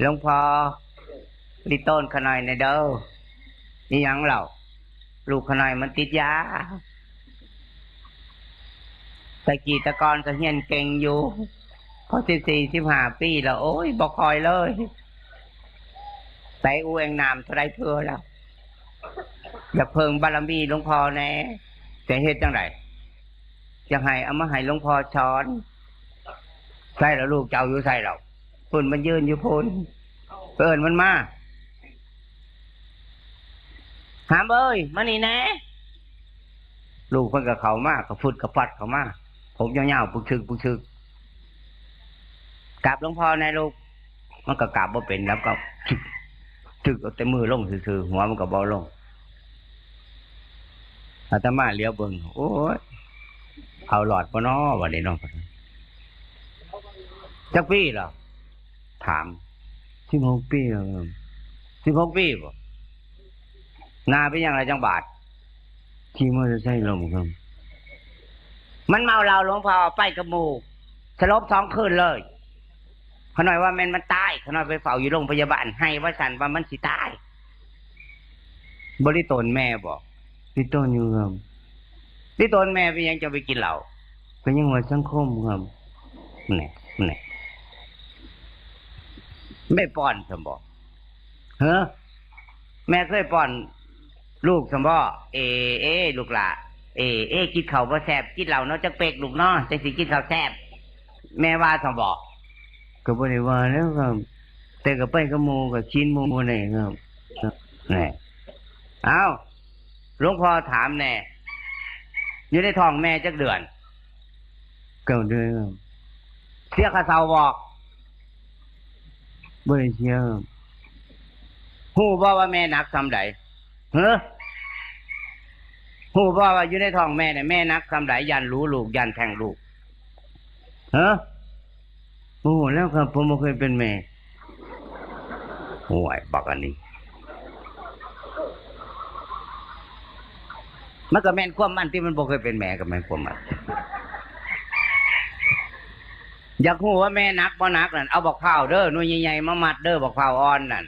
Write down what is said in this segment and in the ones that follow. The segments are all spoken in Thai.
หลวงพ่อลิต้นขน่อยในเด้อนี่ยังเราลูกขน่อยมันติดยาตะกี้ตะกอนก็เฮียนเก่งอยู่พอ14-15 ปีแล้วโอ้ยบอกคอยเลยไปอูเองนามเท่าไรเพื่อแล้วอยากเพิ่งบารมีหลวงพ่อแน่จะเฮ็ดจังไรจะให้เอามาให้หลวงพ่อสอนใช่แล้วลูกเจ้าอยู่ใส่เราพุ่นมันยืนอยู่พุ่นเอิญมันมาหามเอ้ยมานี่แน่ลูกเพิ่นกับเขามากกับฟุดกับฟัดเขามาผมยาวๆปุกชึกกราบหลวงพ่อในลูกมันก็กราบบ่เป็นแล้วก็ถึกเอาแต่มือลงซื่อๆหัวมันก็บ่ลงอาตมาเลี้ยวเบิ่งโอ้ยเอาหลอดบ่น้อว่าได้น้องจักปีเหรอถาม16 ปีแล้ว16 ปีบ่นาเป็นยังไงจังบาทขี่มอเตอร์ไซค์ลงครับมันเมาเราหลวงพ่อไปกับหมู่สลบ2 คืนเลยเขาหน่อยว่ามันตายเขาหน่อยไปเฝ้าอยู่โรงพยาบาลให้ว่าสันว่ามันสิตายบริโตนแม่บอกริโตนอยู่ครับริโตนแม่เป็นยังจะไปกินเหล้าก็ยังว่าสังคมครับนี่ไม่ป้อนสมบอกเฮ้อแม่เคยป้อนลูกสมบอกลูกหล่ะกินข้าวบ่แซ่บกินเหล้าเนาะจักเปกลูกเนาะจังสิกินข้าวแซ่บแม่ว่าสมบอกก็บ่ได้ว่าแล้วครับแต่ก็ไปกับหมู่ก็ชินหมู่นี่ครับนี่อ้าวหลวงพ่อถามแน่อยู่ในท้องแม่จักเดือน9 เดือนครับเสียค่าเช่าบอกบ่ได้เสียครับฮู้บ่ว่าแม่หนักส่ำใดเฮ้อฮู้บ่ว่าอยู่ในท้องแม่เนี่ยแม่หนักส่ำใดยันรู้ลูกยันแทงลูกเฮ้อโอ้แล้วครับผมบ่เคยเป็นแม่โอ้ยบักอันนี้มันก็แม่นความมันที่มันบ่เคยเป็นแม่ก็แม่นความมันอยากรู้ว่าแม่หนักบ่หนักนั่นเอาบักพร้าวเด้อหน่วยใหญ่ๆมามัดเด้อบักพร้าวอ่อนนั่น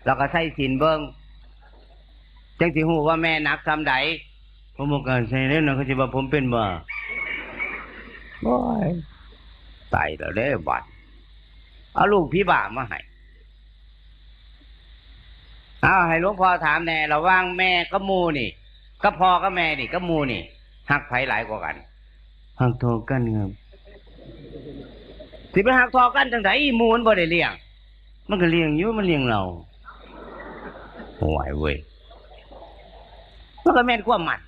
แล้วก็ใส่ศีลเบิ่งจังสิฮู้ว่าแม่หนักส่ำใดผมบ่กล้าใส่เด้อนะเขาสิว่าผมเป็นบ่โอ้ยตายแล้วเด้อบัดเอาลูกพี่บ้ามาให้เอาให้หลวงพ่อถามแน่ระหว่างแม่กับหมู่นี่กับพ่อกับแม่นี่กับหมู่นี่ฮักไผหลายกว่ากันฮักทอกันครับสิไปฮักทอกันจังไดหมู่มันบ่ได้เลี้ยงมันก็เลี้ยงอยู่มันเลี้ยงเราโอ้ยเว้ยมันก็แม่นความมัน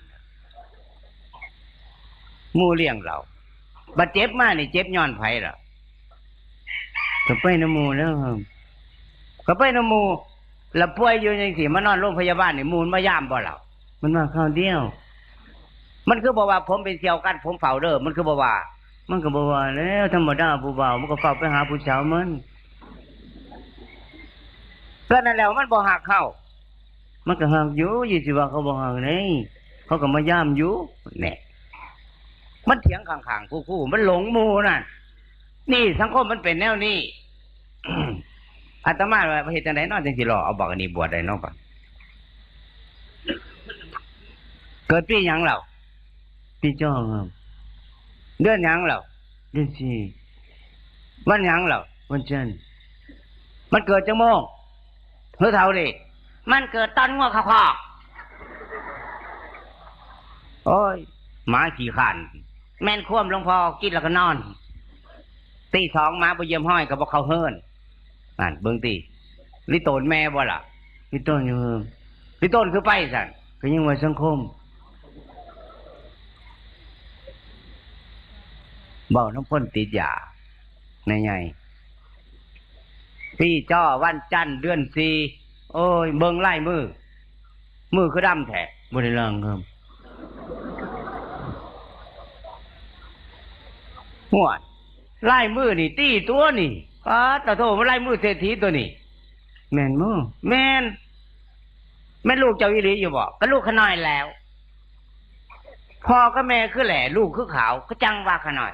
หมู่เลี้ยงเราบัดเจ็บมานี่เจ็บย้อนไผล่ะก็ไปนำหมู่แล้วครับก็ไปนำหมู่แล้วป่วยอยู่จังซี่มานอนโรงพยาบาลนี่หมู่มันมายามบ่ล่ะมันมาคราวเดียวมันคือบอกว่าผมเป็นเสี่ยวกันผมเฝ้าเด้อมันคือบอกว่ามันก็บอกว่าแล้วธรรมดาผู้บ่าวมันก็เฝ้าไปหาผู้สาวมันก็นั่นแล้วมันบ่หักเข้ามันก็หักอยู่ยี่สิว่าเขาบ่หักนี่เขาก็มายามอยู่เนี่ยมันเถียงข้างๆคู่ๆมันหลงหมู่นั่นนี่สังคมมันเป็นแนวนี้ อาตมาว่าเฮ็ดจังได๋เนาะจังสิรอเอาบอกอันนี้บวชได้เนาะก่อนเกิดปีหยังแล้วปีจอครับเดือนหยังแล้วเดือน4วันหยังแล้ววันจันทร์มันเกิดจังโมงเฮ้อเท่าดิมันเกิดตอนงัวคอกโอ้ยหมาขี้ขันแม่นคว่ำหลวงพ่อกินแล้วก็นอนตี 2มาบ่เยี่ยมห้อยก็บ่เข้าเฮิรนนั่นเบิ่งติลิโตนแม่บ่ล่ะลิโตนอยู่ลิโตนคือไปสั่นก็ยังว่าสังคมเบาน้ำพ่นติดยาในไงพี่จ้อวันจันทร์เดือน4โอ้ยเบิ่งไล่มือคือดำแท้บ่ได้ล้างครับหัวไล่มือนี่ตีตัวนี่ตะโถมันไล่มือเศรษฐีตัวนี่แม่นมือแม่นลูกเจ้าอีหลีอยู่บ่ก็ลูกขน้อยแล้วพ่อกับแม่คือแหล่ลูกคือขาวก็จังว่าขน้อย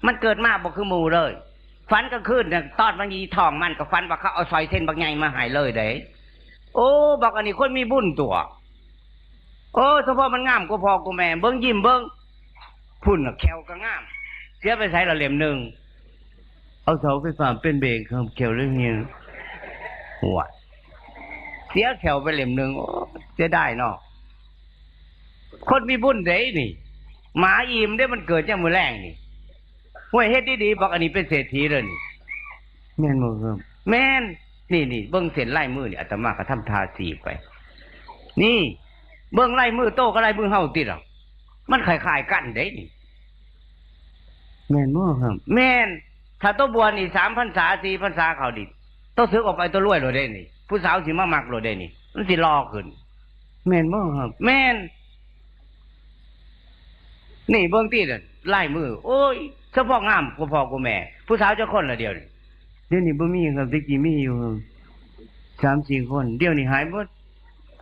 มันเกิดมาบ่คือหมู่เลย ฟันก็ขึ้นเนี่ยตอดมันยีทองมันกับฟันว่าเขาเอาซอยเส้นบางใหญ่มาหายเลยเด้โอ้บอกอันนี้คนมีบุญตัวโอ้เฉพาะมันงามก็พอกูแม่เบิ้งยิ้มเบิ้งพุ่นแขวก็งามเสียไปใช้ละเหลี่ยมหนึ่งเอาเสาไฟฟ้าเป็นเบรกครับแขวเรื่องนี้หัวเสียแขวไปเหลี่ยมหนึ่งเสียได้เนาะคนมีบุญเด้นี่หมาอิ่มได้มันเกิดจากมือแรงนี่ห้วยเฮ็ดดีๆบอกอันนี้เป็นเศรษฐีเลยนี่แม่นบ่ครับแม่นนี่เบิ้งเส้นไล่มือนี่อาตมาก็ทำทาสีไปนี่เบิ้งไล่มือโตก็ไล่มือเฮาติดหรอมันคล้ายๆกันเด้นี่แม่นบ่ครับแม่นถ้าโตบัวนี่3 พรรษา 4 พรรษาเขาดิโตสึกออกไปโตรวยโลดเด้นี่ผู้สาวสิมามักโลดเด้นี่มันสิรอขึ้นแม่นบ่ครับแม่นนี่เบิ้งติน่ะไล่มือโอ้ยเฉพาะงามกูพ่อกูแม่ผู้สาวจะคนละเดียวนี่เดี๋ยวนี้บ่มีครับตะกี้มีอยู่3-4 คนเดี๋ยวนี้หายหมด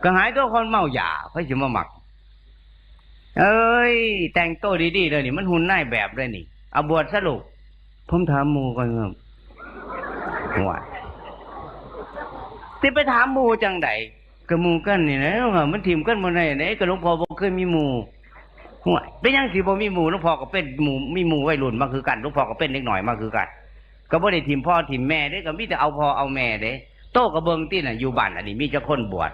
ก็หายตัวคนเมาหยาเพิ่นสิมามักเอ้ยแต่งตัวดีๆเลยนี่มันหุ่นนายแบบเลยนี่เอาบวชซะลูกผมถามหมู่ก่อนครับว่าสิไปถามหมู่จังได๋ก็หมู่กันนี่นะครับมันถิ่มกันบ่ได้ไหนก็หลวงพ่อบ่เคยมีหมู่ห่วยเป็นยังสิบ่มีหมู่หลวงพ่อก็เป็นหมู่มีหมู่วัยรุ่นมาคือกันหลวงพ่อก็เป็นเด็กน้อยมาคือกันก็บ่ได้ถิ่มพ่อถิ่มแม่เด้ก็มีแต่เอาพ่อเอาแม่เด้โตก็เบิ่งติน่ะอยู่บ้านอันนี้มีแต่คนบวช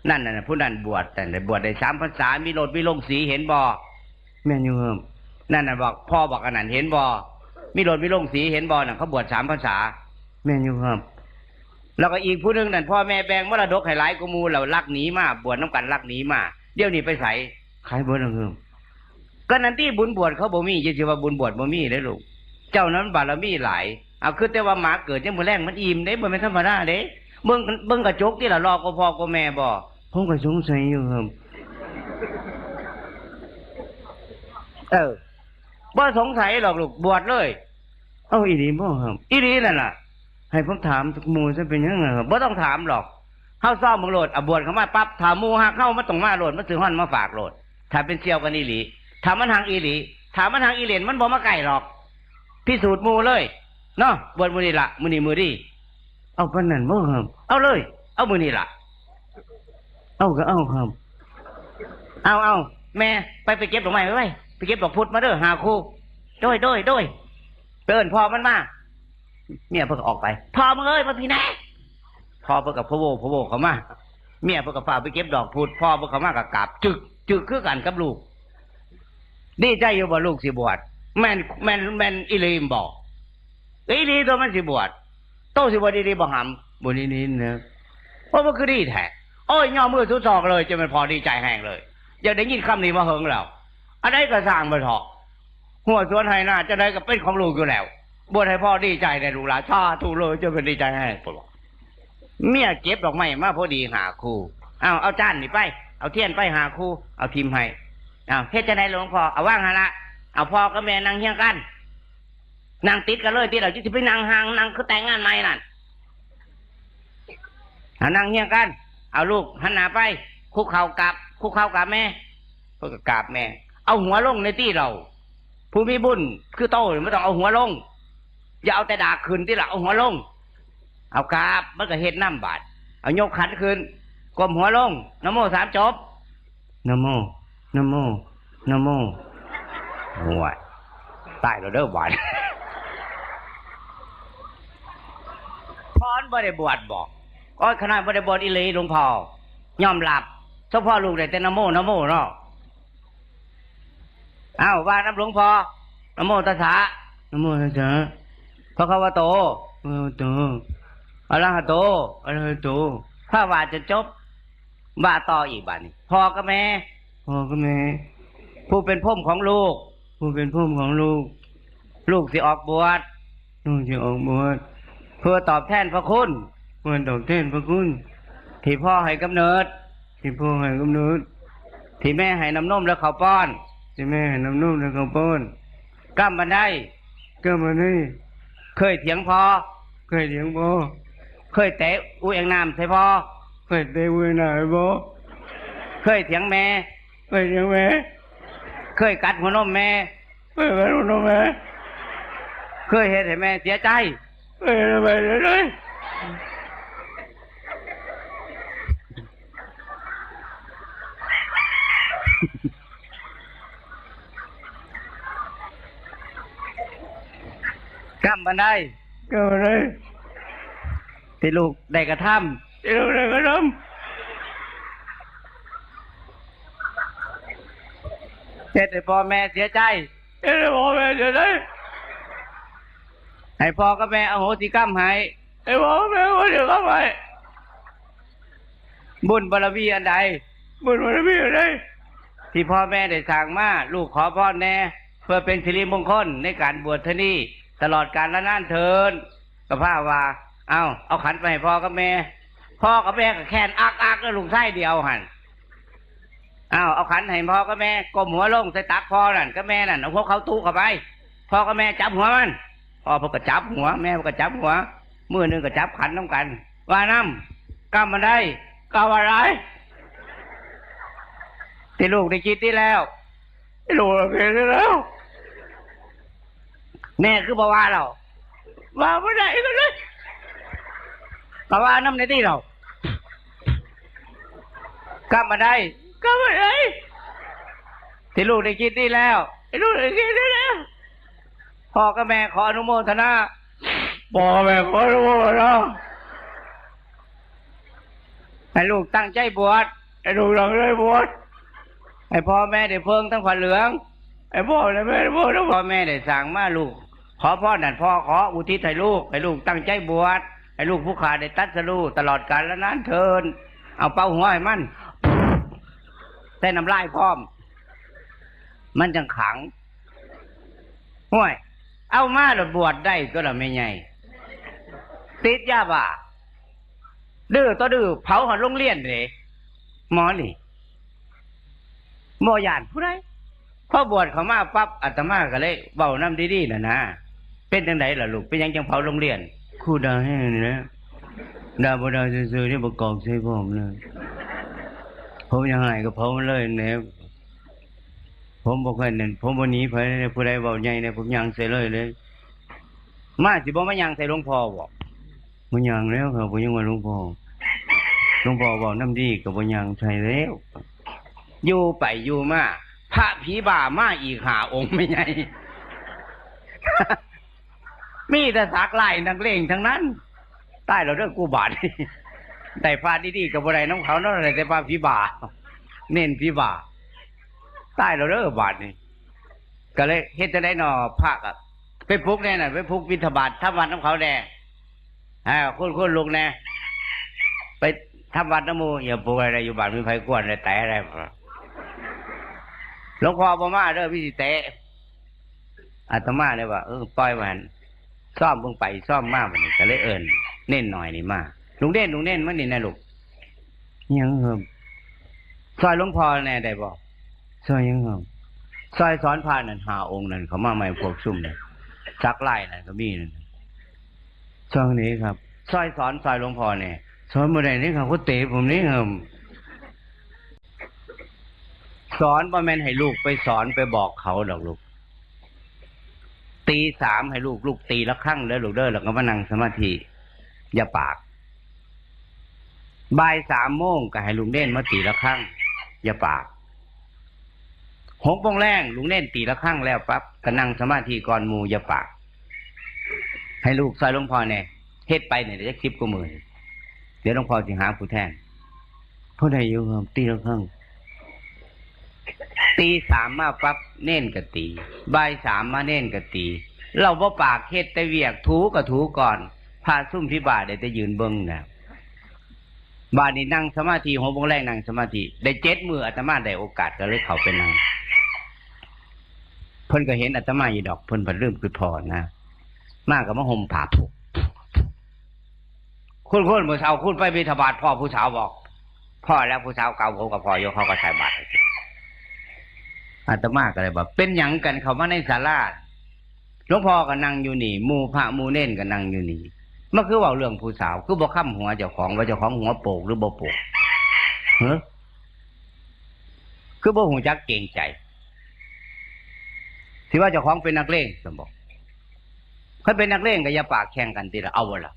นั่นน่ะผู้นั้นบวชแต่ได้บวชได้3 พรรษามีรถมีลงสีเห็นบ่แม่นอยู่ครับนั่นน่ะบอกพ่อบอกอันนั้นเห็นบ่มีรถมีลงสีเห็นบ่น่ะเขาบวช3 พรรษาแม่นอยู่ครับแล้วก็อีกผู้นึงนั่นพ่อแม่แบ่งมรดกให้หลายกว่าหมู่แล้วลักหนีมาบวชนำกันลักหนีมาเดี๋ยวนี้ไปไสขายบ่แล้วครับก็นั่นที่บุญบวชเขาบ่มีจะสิว่าบุญบวชบ่มีเด้ลูกเจ้านั้นบารมีหลายเอาคือแต่ว่าหมาเกิดจังมื้อแรงมันอิ่มเด้บ่แม่นธรรมดาเด้เบิ่งกระจกที่ละรอก็พ่อก็แม่บ่ผมก็สงสัยอยู่ครับบ่สงสัยหรอกลูกบวชเลยเอาอีหลีบ่ครับอีหลีนั่นล่ะให้ผมถามหมู่ซะเป็นยังไงครับบ่ต้องถามหรอกเฮาซ้อมมึงโลดบวชเข้ามาปั๊บถ้าหมู่ฮักเฮามันต้องมาโลดมันซื้อฮ้อนมาฝากโลดถ้าเป็นเสี่ยวกันอีหลีถ้ามันหังอีหลีถ้ามันหังอีเหรียญมันบ่มาใกล้หรอกพิสูจน์หมู่เลยเนาะบวชมื้อนี้ล่ะมื้อนี้มื้อดีเอาปานนั้นบ่ครับเอาเลยเอามื้อนี้ล่ะเอาก็เอาครับเอาแม่ไปเก็บดอกไม้ไว้ไปเก็บดอกพุธมาเด้อหาครูโดยเอิ้นพ่อมันมาเมียเพิ่นก็ออกไปพ่อมึงเอ้ยมาพี่แน่พ่อเพิ่นก็พะโวเข้ามาเมียเพิ่นก็พาไปเก็บดอกพุธพ่อเพิ่นเข้ามาก็กราบจึกคือกันกับลูกดีใจอยู่บ่ลูกสิบวชแม่นอีหลีมบ่อีหลีตัวมันสิบวชโตสิบ่ดีๆบ่หำบ่นิดๆนะเพราะมันคือดีแท้โอ้ยย่อมือทุกศอกเลยจะมันพอดีใจแห้งเลยอยากได้ยินคำนี้มาเฮิงแล้วอันใดก็สร้างบ่เถาะหัวสวนไหหน้าจะได้ก็เป็นของลูกอยู่แล้วบวชให้พ่อดีใจได้ลูกหลานชาถูกเลยจะเป็นดีใจแห้งพุ่นเมียเก็บดอกไม้มาพอดีหาครูเอาจานนี่ไปเอาเทียนไปหาครูเอาพิมพ์ให้เฮ็ดจังได๋หลวงพ่อเอาว่างหั่นละเอาพ่อกับแม่นั่งเฮียงกันนั่งติดกันเลยที่เราจะไปนั่งห่างนั่งคือแต่งงานใหม่นั่นนั่งเฮียงกันเอาลูกหันหน้าไปคุกเข่ากับแม่เพื่อกราบแม่เอาหัวลงในที่เราผู้มีบุญคือโตไม่ต้องเอาหัวลงอย่าเอาแต่ดากขึ้นที่เราเอาหัวลงเอากราบมันก็เฮ็ดน้ำบาดเอายกขันขึ้นก้มหัวลงนะโม3 จบนะโมหัวตายเราเด้อบาดพรบ่ได้บวชบอกก็ขนาดบ่ได้บวชอีหลีหลวงพ่อยอมรับเฉพาะลูกได้แต่นะโมเนาะว่าน้ำหลวงพ่อนะโมตัสสะภะคะวะโตอะระหะโตถ้าว่าจะจบว่าต่ออีกบัดนี้พ่อกับแม่ผู้เป็นพ่อของลูกลูกสิออกบวชเพื่อตอบแทนพระคุณที่พ่อให้กำเนิดที่แม่ให้น้ำนมและข้าวป้อนกำบันไดเคยเถียงพ่อเคยเตะอุ้ยเองน้ำใส่พ่อเคยเถียงแม่เคยกัดหัวนมแม่ เคยเห็นให้แม่เสียใจไปเลยกำบันไดที่ลูกได้กระทำเฮ็ดให้พ่อแม่เสียใจให้พ่อกับแม่อโหสิกรรมให้บุญบารมีอันใดที่พ่อแม่ได้สั่งมาลูกขอพรแน่เพื่อเป็นสิริมงคลในการบวชเทนี่ตลอดกาลละนานเทินกับพระว่าเอาขันไปให้พ่อกับแม่พ่อกับแม่ก็แค่นอักแล้วลูกไส้เดียวหันเอาขันให้พ่อกับแม่ก้มหัวลงใส่ตักพ่อนั่นกับแม่นั่นเอาพวกเขาตู้เข้าไปพ่อกับแม่จับหัวมันพ่อพวกก็จับหัวแม่พวกก็จับหัวมือหนึ่งก็จับขันน้ำกันว่าน้ำกำมันได้กำอะไรที่ลูกได้คิดที่แล้วลูกได้คิดที่แล้วแม่คือบอกว่าเราว่าไม่ได้ก็เลยแต่ว่าน้ำในที่เรากำมาได้ที่ลูกได้คิดที่แล้วลูกได้คิดที่แล้วพ่อกับแม่ขออนุโมทนาพ่อแม่ขออนุโมทนาให้ลูกตั้งใจบวชให้ลูกตั้งใจบวชให้พ่อแม่ได้เพิ่งทั้งผ้าเหลืองให้พ่อได้แม่ได้เพิ่งทั้งพ่อแม่ได้สั่งมาลูกขอพ่อนั่นพ่อขออุทิศให้ลูกตั้งใจบวชให้ลูกผู้ขาได้ตัดสู้ตลอดกาลและนานเทินเอาเป่าหัวให้มันแต่น้ำลายพร้อมมันจังขังห่วยเอามาหลดบวชได้ก็ละไม่ไงติดยาบ้าดื้อต่อดื้อเผาหันโรงเรียนเลยหมอนี่โมยานผู้ใดพอบวชเขามาปั๊บอาตมาก็เลยเบาน้ำดีๆนะเป็นจังไดล่ะลูกเป็นยังจังเผาโรงเรียนครูดาแห้งนี่นะดาบดาซื่อๆนี่ประกอบใส่ผมเลยผมยังไงก็เผามันเลยเนี่ยผมบอกให้เนี่ยผมวันนี้ไปผู้ใดเบาใหญ่เนี่ยผมยังใส่เลยมาสิบ่มายังใส่หลวงพ่อบอกมันยังแล้วครับผมยังว่าหลวงพ่อบอกน้ำดีกับผมยังใส่แล้วอยู่ไปอยู่มาพระผีบ่ามาอีก5 องค์ไม่ใหญ่ มีแต่สักไล่นักเลงทั้งนั้นใต้เราเรื่องกูบาดแต่พระดีๆกับอะไรน้องเขานั่นอะไรแต่พระผีบ่าเน้นผีบ่าใต้เราเรื่องบาดนี่ก็เลยเฮ็ดจะได้หนอพระกับไปพุกแน่น่ะไปพุกบิณฑบาตทำวัดน้ำเขาแน่คุณลุงแน่ไปทำวัดน้ำมูอย่าพุกอะไรอยู่บ้านมีไฟกวนอะไรแต่อะไรหลวงพ่อบ่มาเด้อพี่สิเตะอาตมาเลยว่าปล่อยมันซ่อมเพิ่งไปซ่อมมากมันก็เลยเอิญเน้นหน่อยนี่มาลุงเน้นมันนี่นะลูกยังครับซอยหลวงพ่อแน่ได้บอกซอยยังครับซอยสอนพานั่น5 องค์นั่นเขามาใหม่พวกซุ่มเนี่ยซักไล่นั่นก็มีนั่นซอยนี้ครับซอยสอนซอยหลวงพ่อเนี่ยสอนเมื่อใดนี่ครับเขาเตะผมนี่ครับสอนบ่แม่นให้ลูกไปสอนไปบอกเขาดอกลูกตี 3ให้ลูกตีละครั้งแล้วลูกเด้อแล้วก็มานั่งสมาธิอย่าปากบ่าย3 โมงก็ให้ลุงเน่นมาตีละครั้งอย่าปาก6 โมงแรงลุงเน่นตีละครั้งแล้วปั๊บก็นั่งสมาธิก่อนหมู่อย่าปากให้ลูกซอยหลวงพ่อเนี่ยเฮ็ดไปเนี่ยจะ10 กว่าหมื่นเดี๋ยวหลวงพ่อสิหาผู้แทนผู้ใดอยู่ครับตีละครั้งตี 3มาปั๊บเน่นกะตีบ่าย 3มาเน่นกะตีเราบ่ปากเฮ็ดแต่เวียกถูก็ถูก่อนพาซุ่มพิบาได้แต่ยืนเบิ่งนะบาดนี้นั่งสมาธิ6 โมงแรกนั่งสมาธิได้7 มื้ออาตมาได้โอกาสก็เลยเข้าไปนั่งเพิ่นก็เห็นอาตมาอยู่ดอกเพิ่นเริ่มคือพอนะมาก็มาห่มผ้าผูกคุณผู้สาวคุณไปบิณฑบาตพ่อผู้สาวบอกพ่อแล้วผู้สาวเก่าผมกับพ่อยกเขาก็ใส่บาตรอาตมาก็เลยบอกเป็นหยังกันเขามาในศาลาหลวงพ่อก็นั่งอยู่นี่หมู่พระหมู่เน่นก็นั่งอยู่นี่มันคือว่าเรื่องผู้สาวคือบ่ค้ำหัวเจ้าของว่าเจ้าของหัวโปกหรือบ่โปกคือบ่หูจักเก่งใจที่ว่าเจ้าของเป็นนักเลงสมบอก เขาเป็นนักเลงก็อย่าปากแข่งกันทีละเอาบ่ล่ะ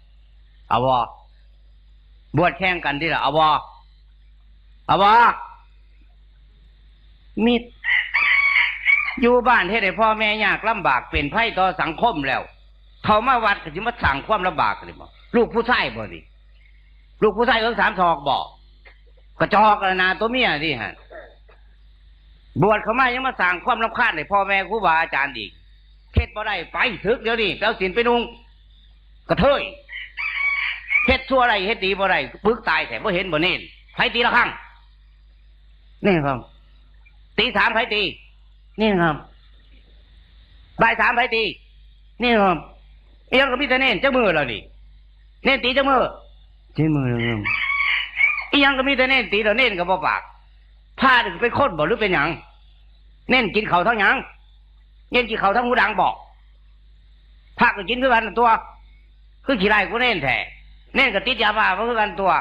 เอาบ่บวชแข่งกันทีละเอาบ่เอาบ่มิดอยู่บ้านให้ได้พ่อแม่ยากลำบากเป็นไพ่ต่อสังคมแล้วเขามาวัดก็จะมาสั่งความลำบากเลยบ่ลูกผู้ชายบ่ดิลูกผู้ชายสามศอกบ่กระจอกระนาตัวเมียดิฮะบวชเขามายังมาสั่งความรำคาญให้พ่อแม่ครูบาอาจารย์อีกเทศบ่ได้ไปถึกเดี๋ยวนี้แล้วศีลไปนุ่งกระเทยเฮ็ดชั่วอะไรเฮ็ดดีบ่ได้ปึกตายแต่บ่เห็นบ่เน้นไผตีละครั้งนี่ครับตีสามไผตีนี่ครับบ่ายสามไผตีนี่ครับยังก็มีแต่เน้นจักมือแล้วนี่เน้นตีจักมือจักมือแล้วครับยังก็มีแต่เน้นตีแล้วเน้นก็บ่ปากผ้าเป็นคนบ่หรือเป็นหยังเน้นกินข้าวทั้งหยังเน้นกินข้าวทั้งหูดังบอกผ้าก็กินคือกันตัวคือขี้ไร่กูเน้นแท้เน้นก็ติดยาบ้าคือกันตัว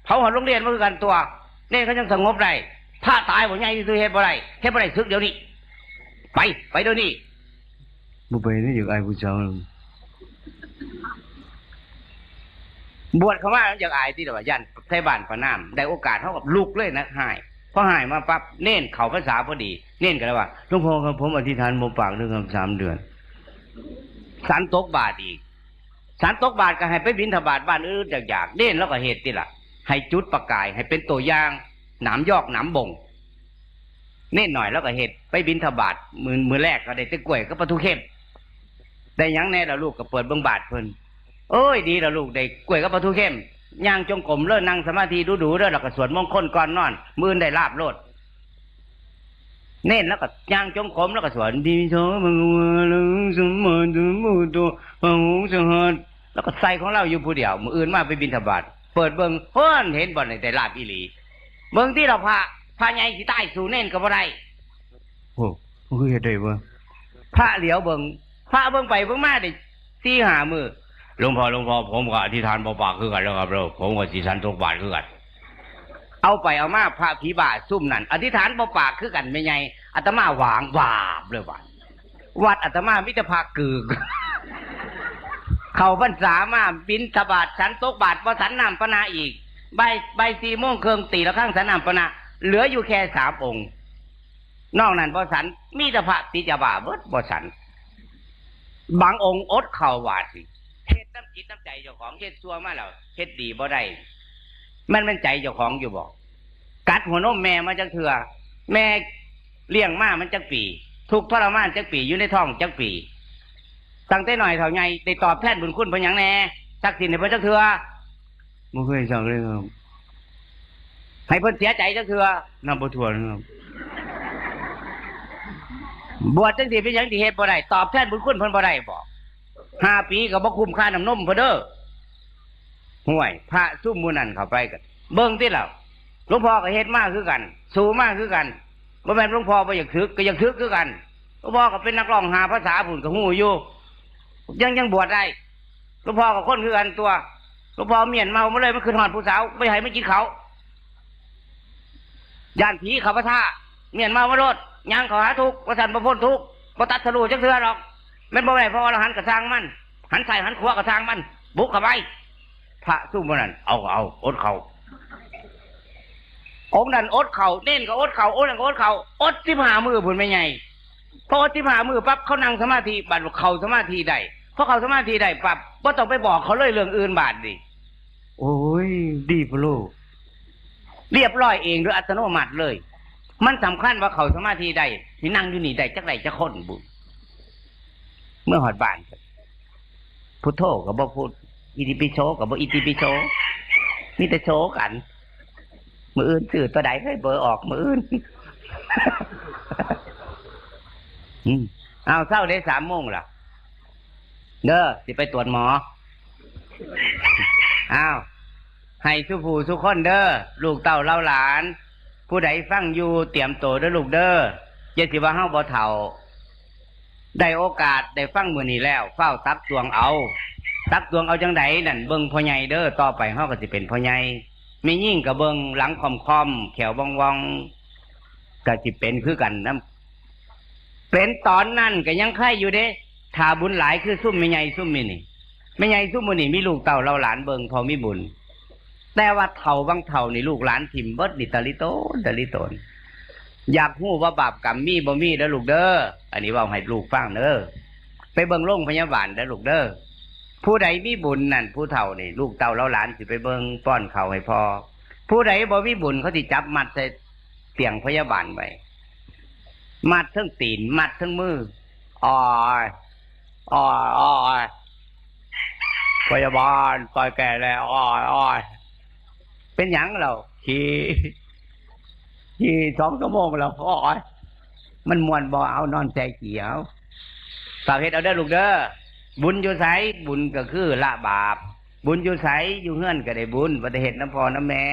เผาหัวโรงเรียนคือกันตัวเน้นเขายังสงบได้ผ้าตายบ่ใหญ่ที่สุดเฮ็ดบ่ได้ซึกเดี๋ยวนี้ไปเดี๋ยวนี้บ่ไปนี่อยู่ไอ้ผู้เจ้าบวชเข้ามาอยากอายที่ว่ายันไทบ้านประนามได้โอกาสเท่ากับลูกเลยนะหายพอหายมาปั๊บเน้นเข้าพรรษาพอดีเน้นกันแล้วว่าหลวงพ่อครับผมอธิษฐานบ่ปากเรื่อง3 เดือนสันตกบาทอีกสันตกบาทก็ให้ไปบิณฑบาตบ้านอื่นอยากเน้นแล้วก็เหตุที่ล่ะให้จุดประกายให้เป็นตัวอย่างหนามยอกหนามบ่งเน้นหน่อยแล้วก็เหตุไปบิณฑบาตมือแรกก็ได้ตะกล้วยก็ปลาทูเข้มได้ยังแน่ละลูกก็เปิดเบิ่งบาทเพิ่นโอ้ยดีละลูกได้กล้วยกับปลาทูเข้มย่างจงกรมเลิศนั่งสมาธิดูเด้อแล้วก็สวดมงคลก่อนนอนมื้อได้ลาบโลดเน้นแล้วก็ย่างจงกรมแล้วก็สวดดีโสมังวะลังสมมาตุมุโตพะหุสหัสแล้วก็ใส่ของเราอยู่ผู้เดียวมื้ออื่นมาไปบิณฑบาตเปิดเบิ่งเพิ่นเห็นบ่ได้ลาบอีหลีเบิ่งที่เราพระใหญ่สิตายสู่เน้นก็บ่ได้โอ้คือเฮ็ดได้บ่พระเหลียวเบิ่งพระเบิ่งไปเบิ่งมาได้4-5 มื้อหลวงพ่อผมก็อธิษฐานบ่ปากคือกันแล้วครับผมก็สิสันตกบาทคือกันเอาไปเอามาพระผีบาซุ่มนั่นอธิษฐานบ่ปากคือกันไม่ไงอาตมาหวางวาบเลยว่าวัดอาตมามิตรภาคกึกเข้าพรรษามาบิณฑบาตสันตกบาทบ่สันน้ำปนาอีกบ่าย4 โมงครึ่งตีละครั้งสันน้ำปนาเหลืออยู่แค่3 องค์นอกนั้นบ่สันมีแต่พระติจบาเบิดบ่สันบางองค์อดเข้าวาดสิเฮ็ดน้ำจิตน้ำใจเจ้าของเฮ็ดชั่วมาแล้วเฮ็ดดีบ่ได้มันใจเจ้าของอยู่บ่กัดหัวนมแม่มาจักเถื่อแม่เลี้ยงมามันจักปีทุกทรมานจักปีอยู่ในท้องจักปีตั้งแต่น้อยเท่าใหญ่ได้ตอบแทนบุญคุณเพิ่นหยังแน่สักสินให้เพิ่นจักเถื่อบ่เคยสั่งเลยครับให้เพิ่นเสียใจจักเถื่อนำบ่ทั่วนะครับบวชจังสิเป็นหยังที่เฮ็ดบ่ได้ตอบแทนบุญคุณเพิ่นบ่ได้บ่5 ปีก็บ่คุ้มค่าน้ำนมเพิ่นเด้อห่วยพระซุ่มหมู่นั่นเข้าไปกันเบิ่งติแล้วหลวงพ่อก็เฮ็ดมาคือกันสู้มาคือกันบ่แม่นหลวงพ่อบ่อยากถึกก็อยากถึกคือกันหลวงพ่อก็เป็นนักร้องหาภาษาพุ่นก็ฮู้อยู่ยังบวชได้หลวงพ่อก็คนคือกันตัวหลวงพ่อเมียนเมาเลยมันคือฮอดผู้สาวบ่ให้มันกินเขาย่านผีเขาพระท่าเมียนเมามาโลดย่างเขาหาทุกข์บ่ทันบ่พ้นทุกข์บ่ตัดสรู้จักเทื่อหรอกแม่นบ่ได้เพราะอรหันต์ก็สร้างมันหันใส่หันขวาก็สร้างมันบุกเข้าไปพระซุ่มมันนั่นเอาอดเขาองค์นั้นอดเขาเน้นก็อดเขาองค์นั้นก็อดเขาอด15 มื้อพุ่นไม่ใหญ่พออด15 มื้อปั๊บเขานั่งสมาธิบัดเขาสมาธิได้พอเขาสมาธิได้ปั๊บบ่ต้องไปบอกเขาเลยเรื่องอื่นบาดดิโอ้ยดีพะโลเรียบร้อยเองโดยอัตโนมัติเลยมันสำคัญว่าเขาสมาธิได้ที่นั่งอยู่นี่ได้จักไดจักคนบุเมื่อหอดบ้านพุทโธก็บ่พูดอิติปิโสก็บ่อิติปิโสมีแต่โสกันมื้ออื่นซื้อตัวใดให้เบอร์ออกมื้ออื่นเอาเช้าได้3 โมงล่ะเด้อสิไปตรวจหมออ้าวให้ทุกผู้ทุกคนเด้อลูกเต้าเล่าหลานผู้ใดฟังอยู่เตรียมตัวเด้อลูกเด้ออย่าสิว่าเฮาบ่เฒ่าได้โอกาสได้ฟังมื้อนี้แล้วเฝ้าตักตวงเอาจังไดนั่นเบิ่งพ่อใหญ่เด้อต่อไปเฮาก็สิเป็นพ่อใหญ่มียิ่งก็เบิ่งหลังคอมแขวว่องๆก็สิเป็นคือกันนำเป็นตอนนั้นก็ยังไข่อยู่เด้ ถ้าบุญหลายคือซุ่มไม่ใหญ่ซุ่มมินี่ไม่ใหญ่ซุ่มมินี่มีลูกเต่าเราหลานเบิงพอมีบุญแต่ว่าเท่าบางเท่านี่ลูกหลานถิ่มเบิดนี่ตะลิโตนอยากหู้ว่าบาปกรรมมีบ่มีเด้อลูกเด้ออันนี้ว่าให้ลูกฟังเด้อไปเบิ่งโรงพยาบาลเด้อลูกเด้อผู้ใดมีบุญนั่นผู้เฒ่านี่ลูกเต่าเราหลานสิไปเบิ่งป้อนข้าวให้พอผู้ใดบ่มีบุญเขาสิจับมัดใส่เตียงพยาบาลไว้มัดทั้งตีนมัดทั้งมืออ้อยพยาบาลปล่อยแก่แล้วอ้อยเป็นหยังเราขี่2 ชั่วโมงแล้วอ้อยมันมวนบ่เอานอนใจเกี่ยวฝากเฮ็ดเอาเด้อลูกเด้อบุญอยู่ไสบุญก็คือละบาปบุญอยู่ไสอยู่เฮือนก็ได้บุญบ่ได้เฮ็ดน้ำพ่อน้ำแม่